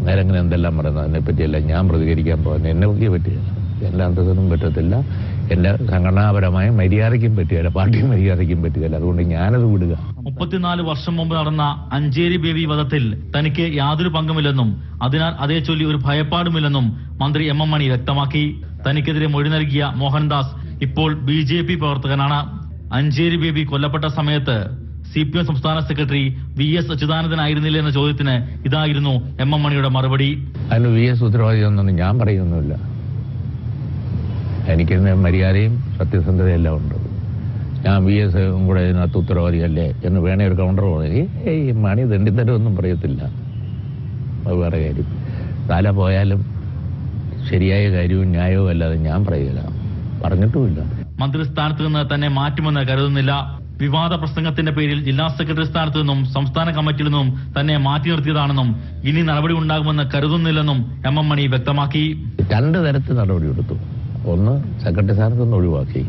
നേരങ്ങനെ എന്തെല്ലാം പറയുന്നത് അതിനെപ്പറ്റിയല്ല ഞാൻ പ്രതികരിക്കാൻ പോകുന്നത്. എന്നെ പറ്റിയല്ല, എൻ്റെ അന്തസ്സിനും പറ്റത്തില്ല, എൻ്റെ സംഘടനാപരമായ മര്യാദയ്ക്കും പറ്റുകയില്ല, പാർട്ടി മര്യാദയ്ക്കും പറ്റുകയില്ല. അതുകൊണ്ട് ഞാനത് വിടുക. 34 വർഷം മുമ്പ് നടന്ന അഞ്ചേരി ബേബി വധത്തിൽ തനിക്ക് യാതൊരു പങ്കുമില്ലെന്നും അതിനാൽ അതേ ചൊല്ലി ഒരു ഭയപ്പാടുമില്ലെന്നും മന്ത്രി എം എം മണി വ്യക്തമാക്കി. തനിക്കെതിരെ മൊഴി നൽകിയ മോഹൻദാസ് ഇപ്പോൾ BJP പ്രവർത്തകനാണ്. അഞ്ചേരി ബേബി കൊല്ലപ്പെട്ട സമയത്ത് CPM സംസ്ഥാന സെക്രട്ടറി VS അച്യുതാനന്ദനായിരുന്നില്ല എന്ന ചോദ്യത്തിന് ഇതായിരുന്നു എം എം മണിയുടെ മറുപടി. അതിന് VS ഉത്തരവാദിയൊന്നും ഞാൻ പറയുന്നില്ല. എനിക്ക് മര്യാദയും സത്യസന്ധതയെല്ലാം ഉണ്ട്. ഞാൻ VS കൂടെ ഇതിനകത്ത് ഉത്തരവാദിയല്ലേ എന്ന് വേണേ ഒരു കൗണ്ടർ പറഞ്ഞു. മണി ദണ്ഡിത്തരമൊന്നും പറയത്തില്ല. അത് വേറെ കാര്യം. തല പോയാലും ശരിയായ കാര്യവും ന്യായവും അല്ലാതെ ഞാൻ പറയുകയില്ല, പറഞ്ഞിട്ടുമില്ല. മന്ത്രിസ്ഥാനത്ത് നിന്ന് തന്നെ മാറ്റുമെന്ന് കരുതുന്നില്ല. വിവാദ പ്രസംഗത്തിന്റെ പേരിൽ ജില്ലാ സെക്രട്ടറി സ്ഥാനത്ത് നിന്നും സംസ്ഥാന കമ്മിറ്റിയിൽ നിന്നും തന്നെ മാറ്റി നിർത്തിയതാണെന്നും ഇനി നടപടി ഉണ്ടാകുമെന്ന് കരുതുന്നില്ലെന്നും എം എം മണി വ്യക്തമാക്കി. 2 തരത്തിൽ നടപടിയെടുത്തു. ഒന്ന്, സെക്രട്ടറി സ്ഥാനത്ത് നിന്ന് ഒഴിവാക്കി.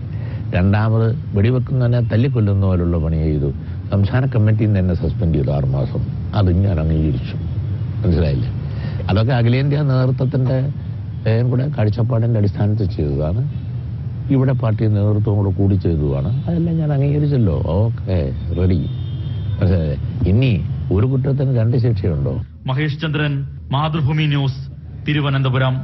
രണ്ടാമത്, വെടിവെക്കുന്നതിനെ തല്ലിക്കൊല്ലുന്ന പോലുള്ള പണി ചെയ്തു. സംസ്ഥാന കമ്മിറ്റിയിൽ നിന്ന് തന്നെ സസ്പെൻഡ് ചെയ്തു 6 മാസം. അത് ഞാൻ അംഗീകരിച്ചു. മനസ്സിലായില്ലേ? അതൊക്കെ അഖിലേന്ത്യാ നേതൃത്വത്തിന്റെ കൂടെ കാഴ്ചപ്പാടിന്റെ അടിസ്ഥാനത്തിൽ ചെയ്തതാണ്. ഇവിടെ പാർട്ടി നേതൃത്വം കൂടെ കൂടി ചെയ്തതാണ്. അതെല്ലാം ഞാൻ അംഗീകരിച്ചല്ലോ. Okay, ready. മനസ്സിലായില്ലേ? ഇനി ഒരു കുറ്റത്തിന് 2 ശിക്ഷയുണ്ടോ? മഹേഷ് ചന്ദ്രൻ, മാതൃഭൂമി ന്യൂസ്, തിരുവനന്തപുരം.